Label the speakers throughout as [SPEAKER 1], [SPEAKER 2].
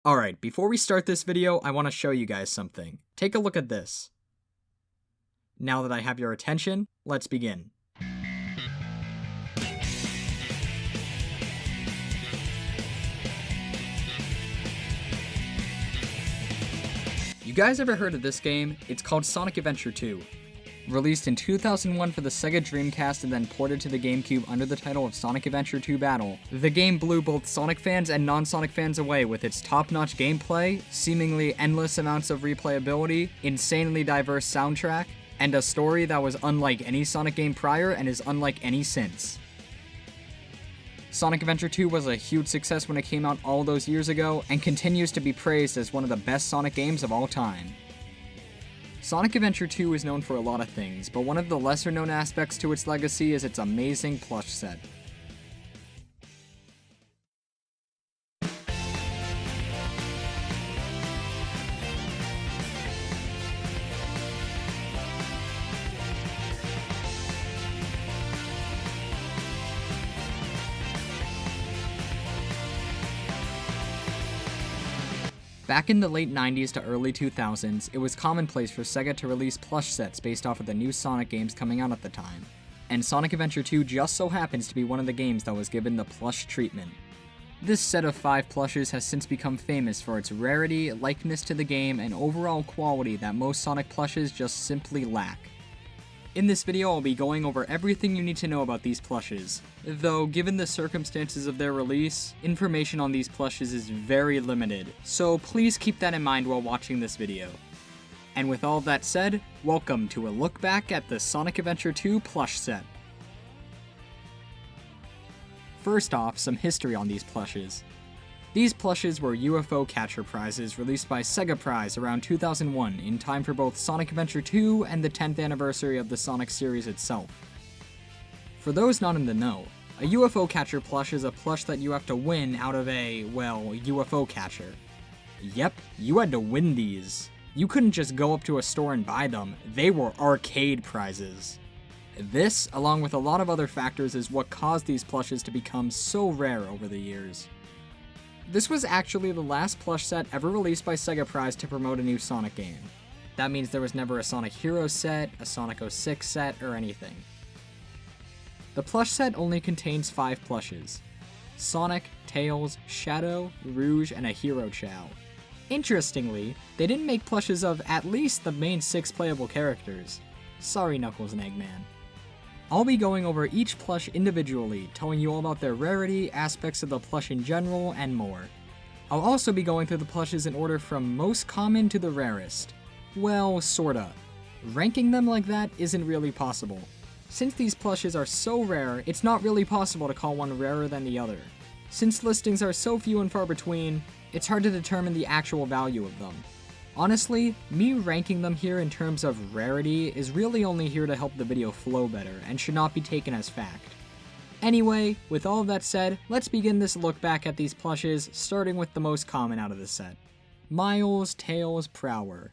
[SPEAKER 1] Alright, before we start this video, I want to show you guys something. Take a look at this. Now that I have your attention, let's begin. You guys ever heard of this game? It's called Sonic Adventure 2. Released in 2001 for the Sega Dreamcast and then ported to the GameCube under the title of Sonic Adventure 2 Battle, the game blew both Sonic fans and non-Sonic fans away with its top-notch gameplay, seemingly endless amounts of replayability, insanely diverse soundtrack, and a story that was unlike any Sonic game prior and is unlike any since. Sonic Adventure 2 was a huge success when it came out all those years ago, and continues to be praised as one of the best Sonic games of all time. Sonic Adventure 2 is known for a lot of things, but one of the lesser known aspects to its legacy is its amazing plush set. Back in the late 90s to early 2000s, it was commonplace for Sega to release plush sets based off of the new Sonic games coming out at the time, and Sonic Adventure 2 just so happens to be one of the games that was given the plush treatment. This set of 5 plushes has since become famous for its rarity, likeness to the game, and overall quality that most Sonic plushes just simply lack. In this video, I'll be going over everything you need to know about these plushes, though given the circumstances of their release, information on these plushes is very limited, so please keep that in mind while watching this video. And with all that said, welcome to a look back at the Sonic Adventure 2 plush set. First off, some history on these plushes. These plushes were UFO catcher prizes released by Sega Prize around 2001 in time for both Sonic Adventure 2 and the 10th anniversary of the Sonic series itself. For those not in the know, a UFO catcher plush is a plush that you have to win out of a, well, UFO catcher. Yep, you had to win these. You couldn't just go up to a store and buy them, they were arcade prizes. This, along with a lot of other factors, is what caused these plushes to become so rare over the years. This was actually the last plush set ever released by Sega Prize to promote a new Sonic game. That means there was never a Sonic Heroes set, a Sonic 06 set, or anything. The plush set only contains 5 plushes: Sonic, Tails, Shadow, Rouge, and a Hero Chao. Interestingly, they didn't make plushes of at least the main 6 playable characters. Sorry, Knuckles and Eggman. I'll be going over each plush individually, telling you all about their rarity, aspects of the plush in general, and more. I'll also be going through the plushes in order from most common to the rarest. Well, sorta. Ranking them like that isn't really possible. Since these plushes are so rare, it's not really possible to call one rarer than the other. Since listings are so few and far between, it's hard to determine the actual value of them. Honestly, me ranking them here in terms of rarity is really only here to help the video flow better and should not be taken as fact. Anyway, with all of that said, let's begin this look back at these plushes, starting with the most common out of the set. Miles, Tails, Prower.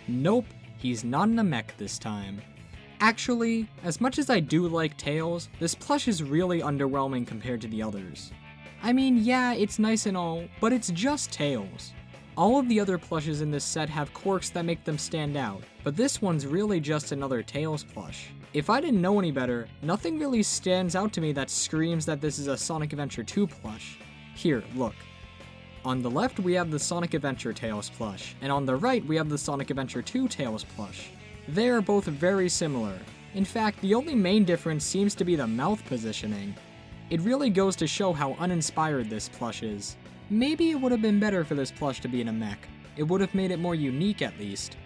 [SPEAKER 1] Nope, he's not in a mech this time. Actually, as much as I do like Tails, this plush is really underwhelming compared to the others. I mean, yeah, it's nice and all, but it's just Tails. All of the other plushes in this set have quirks that make them stand out, but this one's really just another Tails plush. If I didn't know any better, nothing really stands out to me that screams that this is a Sonic Adventure 2 plush. Here, look. On the left, we have the Sonic Adventure Tails plush, and on the right, we have the Sonic Adventure 2 Tails plush. They are both very similar. In fact, the only main difference seems to be the mouth positioning. It really goes to show how uninspired this plush is. Maybe it would have been better for this plush to be in a mech. It would have made it more unique at least.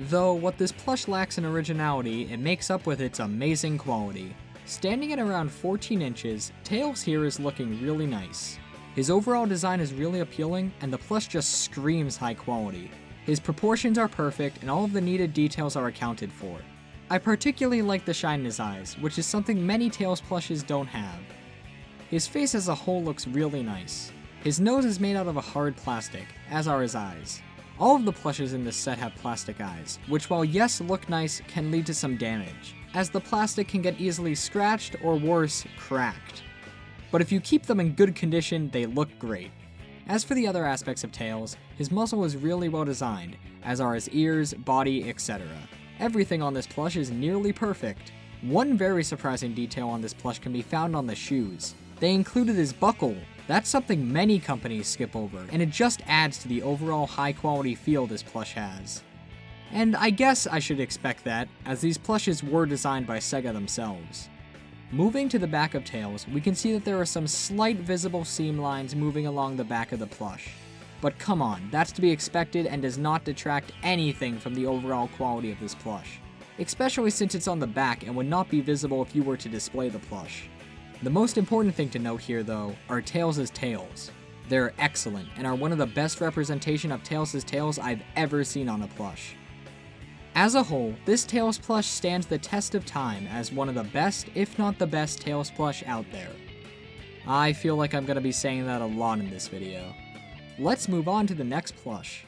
[SPEAKER 1] Though, what this plush lacks in originality, it makes up with its amazing quality. Standing at around 14 inches, Tails here is looking really nice. His overall design is really appealing, and the plush just screams high quality. His proportions are perfect, and all of the needed details are accounted for. I particularly like the shine in his eyes, which is something many Tails plushes don't have. His face as a whole looks really nice. His nose is made out of a hard plastic, as are his eyes. All of the plushes in this set have plastic eyes, which while yes look nice, can lead to some damage, as the plastic can get easily scratched or worse, cracked. But if you keep them in good condition, they look great. As for the other aspects of Tails, his muzzle is really well designed, as are his ears, body, etc. Everything on this plush is nearly perfect. One very surprising detail on this plush can be found on the shoes. They included his buckle. That's something many companies skip over, and it just adds to the overall high quality feel this plush has. And I guess I should expect that, as these plushes were designed by Sega themselves. Moving to the back of Tails, we can see that there are some slight visible seam lines moving along the back of the plush. But come on, that's to be expected and does not detract anything from the overall quality of this plush. Especially since it's on the back and would not be visible if you were to display the plush. The most important thing to note here though, are Tails' tails. They're excellent and are one of the best representation of Tails' tails I've ever seen on a plush. As a whole, this Tails plush stands the test of time as one of the best, if not the best, Tails plush out there. I feel like I'm going to be saying that a lot in this video. Let's move on to the next plush.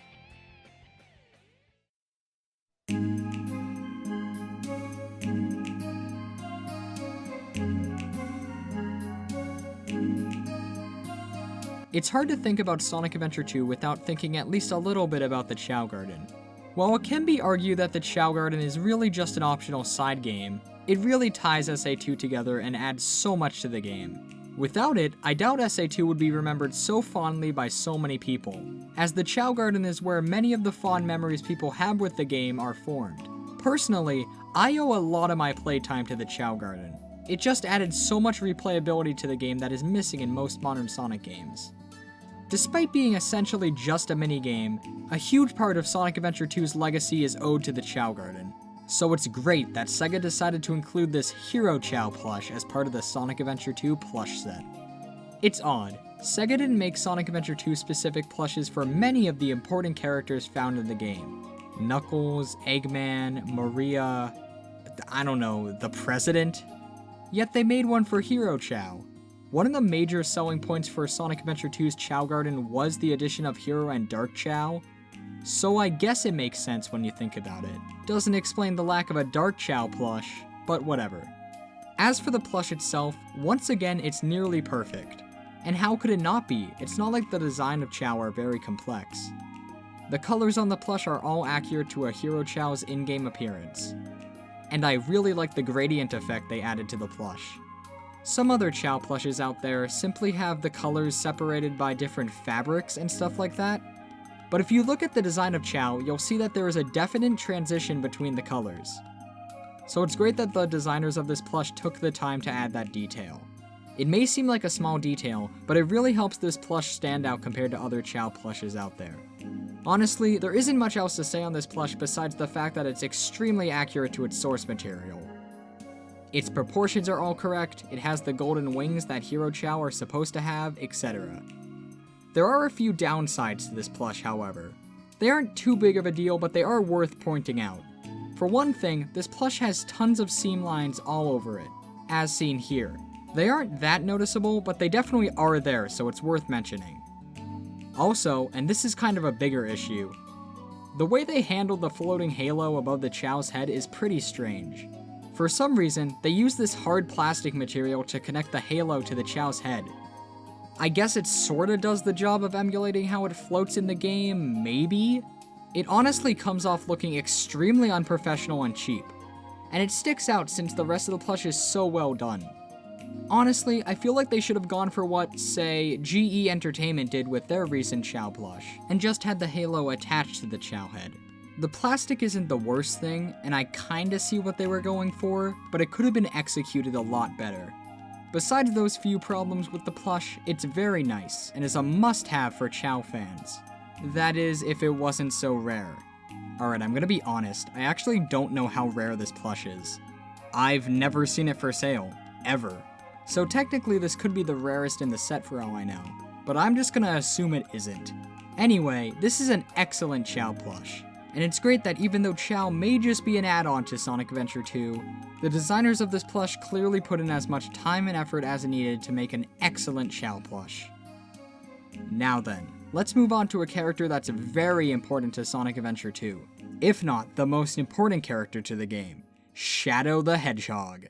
[SPEAKER 1] It's hard to think about Sonic Adventure 2 without thinking at least a little bit about the Chao Garden. While it can be argued that the Chao Garden is really just an optional side game, it really ties SA2 together and adds so much to the game. Without it, I doubt SA2 would be remembered so fondly by so many people, as the Chao Garden is where many of the fond memories people have with the game are formed. Personally, I owe a lot of my playtime to the Chao Garden. It just added so much replayability to the game that is missing in most modern Sonic games. Despite being essentially just a minigame, a huge part of Sonic Adventure 2's legacy is owed to the Chao Garden. So it's great that Sega decided to include this Hero Chao plush as part of the Sonic Adventure 2 plush set. It's odd, Sega didn't make Sonic Adventure 2 specific plushes for many of the important characters found in the game. Knuckles, Eggman, Maria, I don't know, the President? Yet they made one for Hero Chao. One of the major selling points for Sonic Adventure 2's Chao Garden was the addition of Hero and Dark Chao, so I guess it makes sense when you think about it. Doesn't explain the lack of a Dark Chao plush, but whatever. As for the plush itself, once again it's nearly perfect. And how could it not be? It's not like the design of Chao are very complex. The colors on the plush are all accurate to a Hero Chao's in-game appearance. And I really like the gradient effect they added to the plush. Some other Chao plushes out there simply have the colors separated by different fabrics and stuff like that. But if you look at the design of Chao, you'll see that there is a definite transition between the colors. So it's great that the designers of this plush took the time to add that detail. It may seem like a small detail, but it really helps this plush stand out compared to other Chao plushes out there. Honestly, there isn't much else to say on this plush besides the fact that it's extremely accurate to its source material. Its proportions are all correct, it has the golden wings that Hero Chao are supposed to have, etc. There are a few downsides to this plush, however. They aren't too big of a deal, but they are worth pointing out. For one thing, this plush has tons of seam lines all over it, as seen here. They aren't that noticeable, but they definitely are there, so it's worth mentioning. Also, and this is kind of a bigger issue, the way they handled the floating halo above the Chao's head is pretty strange. For some reason, they use this hard plastic material to connect the halo to the Chao's head. I guess it sorta does the job of emulating how it floats in the game, maybe? It honestly comes off looking extremely unprofessional and cheap. And it sticks out since the rest of the plush is so well done. Honestly, I feel like they should have gone for what, say, GE Entertainment did with their recent Chao plush, and just had the halo attached to the Chao head. The plastic isn't the worst thing, and I kinda see what they were going for, but it could have been executed a lot better. Besides those few problems with the plush, it's very nice, and is a must-have for Chao fans. That is, if it wasn't so rare. Alright, I'm gonna be honest, I actually don't know how rare this plush is. I've never seen it for sale, ever. So technically this could be the rarest in the set for all I know, but I'm just gonna assume it isn't. Anyway, this is an excellent Chao plush. And it's great that even though Chao may just be an add-on to Sonic Adventure 2, the designers of this plush clearly put in as much time and effort as needed to make an excellent Chao plush. Now then, let's move on to a character that's very important to Sonic Adventure 2. If not, the most important character to the game, Shadow the Hedgehog.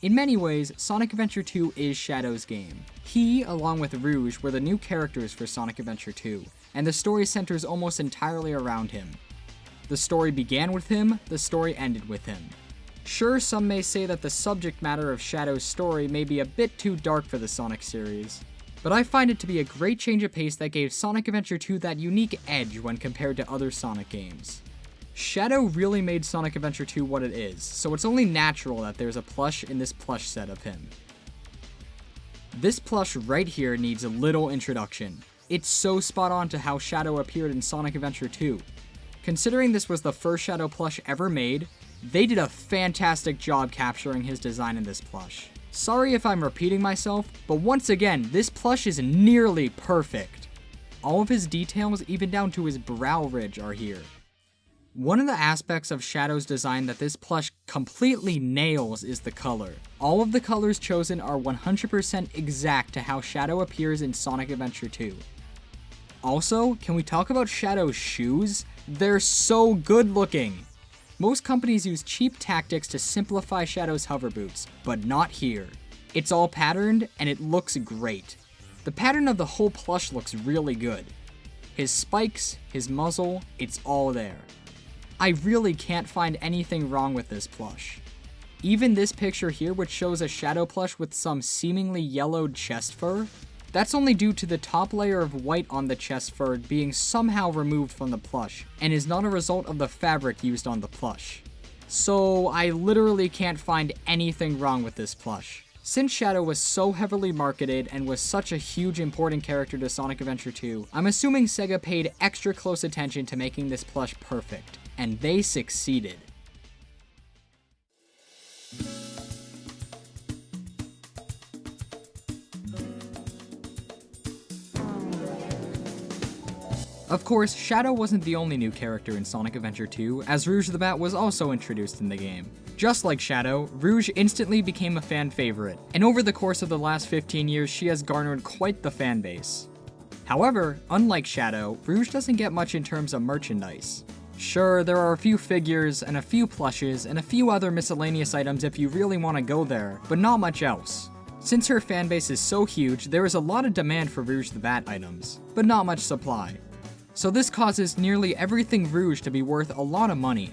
[SPEAKER 1] In many ways, Sonic Adventure 2 is Shadow's game. He, along with Rouge, were the new characters for Sonic Adventure 2, and the story centers almost entirely around him. The story began with him, the story ended with him. Sure, some may say that the subject matter of Shadow's story may be a bit too dark for the Sonic series, but I find it to be a great change of pace that gave Sonic Adventure 2 that unique edge when compared to other Sonic games. Shadow really made Sonic Adventure 2 what it is, so it's only natural that there's a plush in this plush set of him. This plush right here needs a little introduction. It's so spot on to how Shadow appeared in Sonic Adventure 2. Considering this was the first Shadow plush ever made, they did a fantastic job capturing his design in this plush. Sorry if I'm repeating myself, but once again, this plush is nearly perfect. All of his details, even down to his brow ridge, are here. One of the aspects of Shadow's design that this plush completely nails is the color. All of the colors chosen are 100% exact to how Shadow appears in Sonic Adventure 2. Also, can we talk about Shadow's shoes? They're so good looking! Most companies use cheap tactics to simplify Shadow's hover boots, but not here. It's all patterned, and it looks great. The pattern of the whole plush looks really good. His spikes, his muzzle, it's all there. I really can't find anything wrong with this plush. Even this picture here, which shows a Shadow plush with some seemingly yellowed chest fur, that's only due to the top layer of white on the chest fur being somehow removed from the plush, and is not a result of the fabric used on the plush. So I literally can't find anything wrong with this plush. Since Shadow was so heavily marketed and was such a huge important character to Sonic Adventure 2, I'm assuming Sega paid extra close attention to making this plush perfect. And they succeeded. Of course, Shadow wasn't the only new character in Sonic Adventure 2, as Rouge the Bat was also introduced in the game. Just like Shadow, Rouge instantly became a fan favorite, and over the course of the last 15 years, she has garnered quite the fan base. However, unlike Shadow, Rouge doesn't get much in terms of merchandise. Sure, there are a few figures, and a few plushes, and a few other miscellaneous items if you really want to go there, but not much else. Since her fanbase is so huge, there is a lot of demand for Rouge the Bat items, but not much supply. So this causes nearly everything Rouge to be worth a lot of money,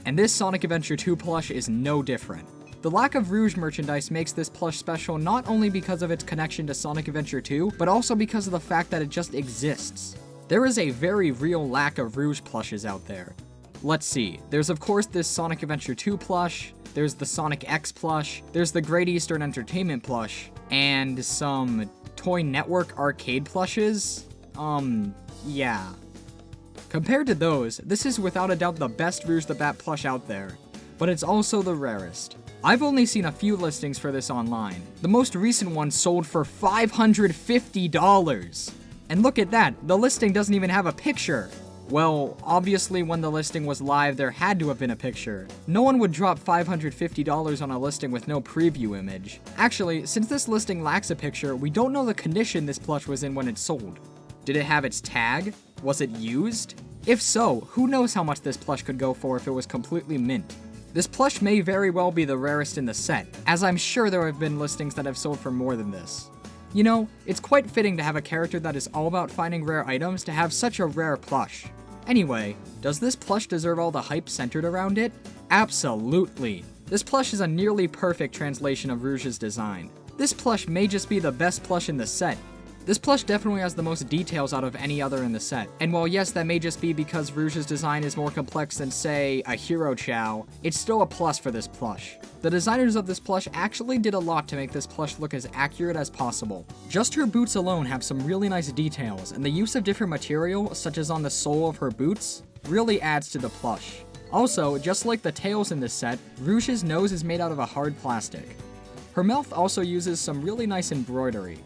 [SPEAKER 1] and this Sonic Adventure 2 plush is no different. The lack of Rouge merchandise makes this plush special not only because of its connection to Sonic Adventure 2, but also because of the fact that it just exists. There is a very real lack of Rouge plushes out there. Let's see, there's of course this Sonic Adventure 2 plush, there's the Sonic X plush, there's the Great Eastern Entertainment plush, and some Toy Network arcade plushes? Yeah. Compared to those, this is without a doubt the best Rouge the Bat plush out there, but it's also the rarest. I've only seen a few listings for this online. The most recent one sold for $550. And look at that, the listing doesn't even have a picture. Well, obviously when the listing was live, there had to have been a picture. No one would drop $550 on a listing with no preview image. Actually, since this listing lacks a picture, we don't know the condition this plush was in when it sold. Did it have its tag? Was it used? If so, who knows how much this plush could go for if it was completely mint. This plush may very well be the rarest in the set, as I'm sure there have been listings that have sold for more than this. You know, it's quite fitting to have a character that is all about finding rare items to have such a rare plush. Anyway, does this plush deserve all the hype centered around it? Absolutely. This plush is a nearly perfect translation of Rouge's design. This plush may just be the best plush in the set. This plush definitely has the most details out of any other in the set, and while yes, that may just be because Rouge's design is more complex than, say, a Hero Chao, it's still a plus for this plush. The designers of this plush actually did a lot to make this plush look as accurate as possible. Just her boots alone have some really nice details, and the use of different material, such as on the sole of her boots, really adds to the plush. Also, just like the tails in this set, Rouge's nose is made out of a hard plastic. Her mouth also uses some really nice embroidery.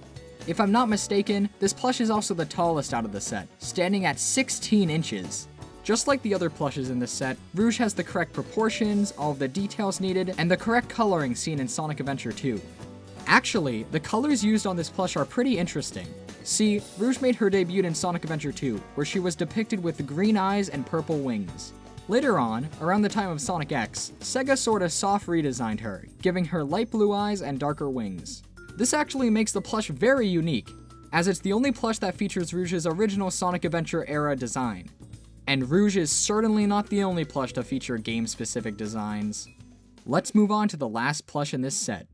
[SPEAKER 1] If I'm not mistaken, this plush is also the tallest out of the set, standing at 16 inches. Just like the other plushes in this set, Rouge has the correct proportions, all of the details needed, and the correct coloring seen in Sonic Adventure 2. Actually, the colors used on this plush are pretty interesting. See, Rouge made her debut in Sonic Adventure 2, where she was depicted with green eyes and purple wings. Later on, around the time of Sonic X, Sega sorta soft redesigned her, giving her light blue eyes and darker wings. This actually makes the plush very unique, as it's the only plush that features Rouge's original Sonic Adventure era design. And Rouge is certainly not the only plush to feature game-specific designs. Let's move on to the last plush in this set.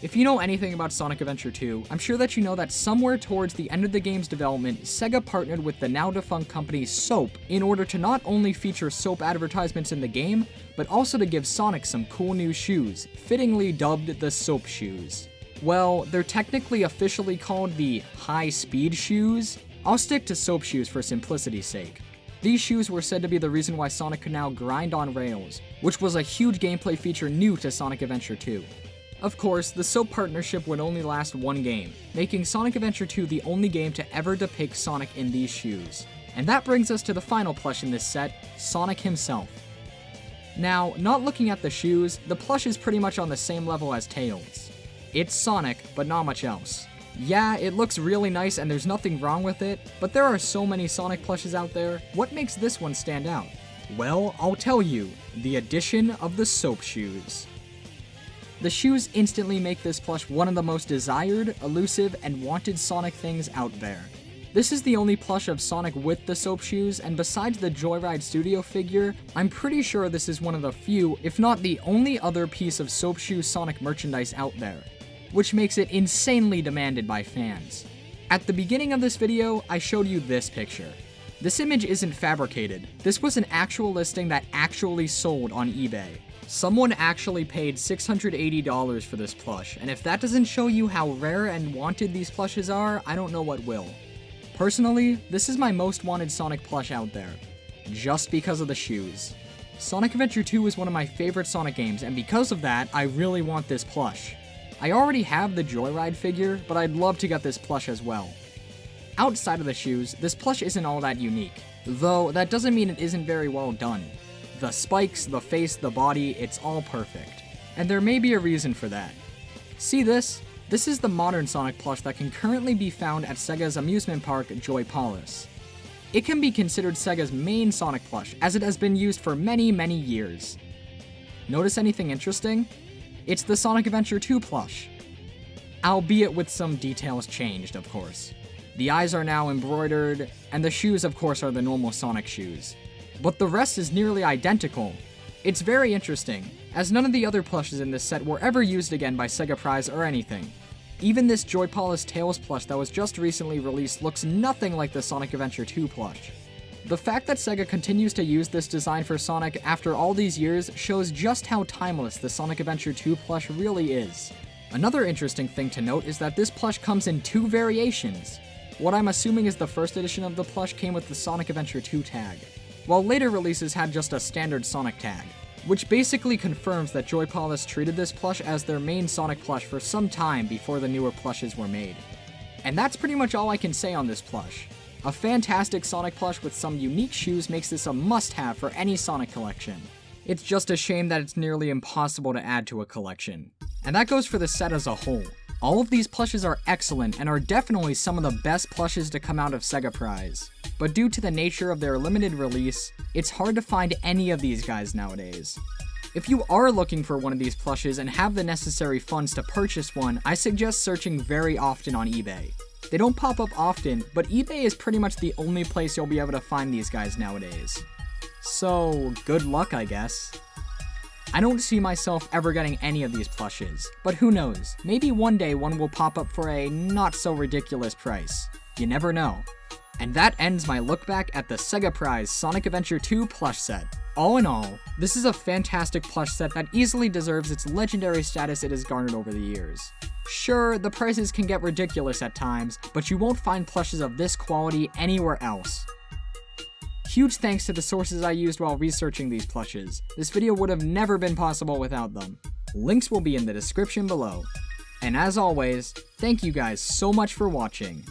[SPEAKER 1] If you know anything about Sonic Adventure 2, I'm sure that you know that somewhere towards the end of the game's development, Sega partnered with the now defunct company Soap in order to not only feature soap advertisements in the game, but also to give Sonic some cool new shoes, fittingly dubbed the Soap Shoes. Well, they're technically officially called the High Speed Shoes. I'll stick to Soap Shoes for simplicity's sake. These shoes were said to be the reason why Sonic could now grind on rails, which was a huge gameplay feature new to Sonic Adventure 2. Of course, the Soap partnership would only last one game, making Sonic Adventure 2 the only game to ever depict Sonic in these shoes. And that brings us to the final plush in this set, Sonic himself. Now, not looking at the shoes, the plush is pretty much on the same level as Tails. It's Sonic, but not much else. Yeah, it looks really nice and there's nothing wrong with it, but there are so many Sonic plushes out there, what makes this one stand out? Well, I'll tell you, the addition of the Soap Shoes. The shoes instantly make this plush one of the most desired, elusive, and wanted Sonic things out there. This is the only plush of Sonic with the Soap Shoes, and besides the Joyride Studio figure, I'm pretty sure this is one of the few, if not the only other piece of Soap Shoe Sonic merchandise out there, which makes it insanely demanded by fans. At the beginning of this video, I showed you this picture. This image isn't fabricated. This was an actual listing that actually sold on eBay. Someone actually paid $680 for this plush, and if that doesn't show you how rare and wanted these plushes are, I don't know what will. Personally, this is my most wanted Sonic plush out there, just because of the shoes. Sonic Adventure 2 is one of my favorite Sonic games, and because of that, I really want this plush. I already have the Joyride figure, but I'd love to get this plush as well. Outside of the shoes, this plush isn't all that unique, though that doesn't mean it isn't very well done. The spikes, the face, the body, it's all perfect. And there may be a reason for that. See this? This is the modern Sonic plush that can currently be found at Sega's amusement park, Joy Palace. It can be considered Sega's main Sonic plush, as it has been used for many, many years. Notice anything interesting? It's the Sonic Adventure 2 plush. Albeit with some details changed, of course. The eyes are now embroidered, and the shoes, of course, are the normal Sonic shoes. But the rest is nearly identical. It's very interesting, as none of the other plushes in this set were ever used again by Sega Prize or anything. Even this Joy Palace Tails plush that was just recently released looks nothing like the Sonic Adventure 2 plush. The fact that Sega continues to use this design for Sonic after all these years shows just how timeless the Sonic Adventure 2 plush really is. Another interesting thing to note is that this plush comes in two variations. What I'm assuming is the first edition of the plush came with the Sonic Adventure 2 tag, while later releases had just a standard Sonic tag, which basically confirms that Joy Palace treated this plush as their main Sonic plush for some time before the newer plushes were made. And that's pretty much all I can say on this plush. A fantastic Sonic plush with some unique shoes makes this a must-have for any Sonic collection. It's just a shame that it's nearly impossible to add to a collection. And that goes for the set as a whole. All of these plushes are excellent and are definitely some of the best plushes to come out of Sega Prize. But due to the nature of their limited release, it's hard to find any of these guys nowadays. If you are looking for one of these plushes and have the necessary funds to purchase one, I suggest searching very often on eBay. They don't pop up often, but eBay is pretty much the only place you'll be able to find these guys nowadays. So, good luck, I guess. I don't see myself ever getting any of these plushes, but who knows, maybe one day one will pop up for a not-so-ridiculous price. You never know. And that ends my look back at the Sega Prize Sonic Adventure 2 plush set. All in all, this is a fantastic plush set that easily deserves its legendary status it has garnered over the years. Sure, the prices can get ridiculous at times, but you won't find plushes of this quality anywhere else. Huge thanks to the sources I used while researching these plushes. This video would have never been possible without them. Links will be in the description below. And as always, thank you guys so much for watching.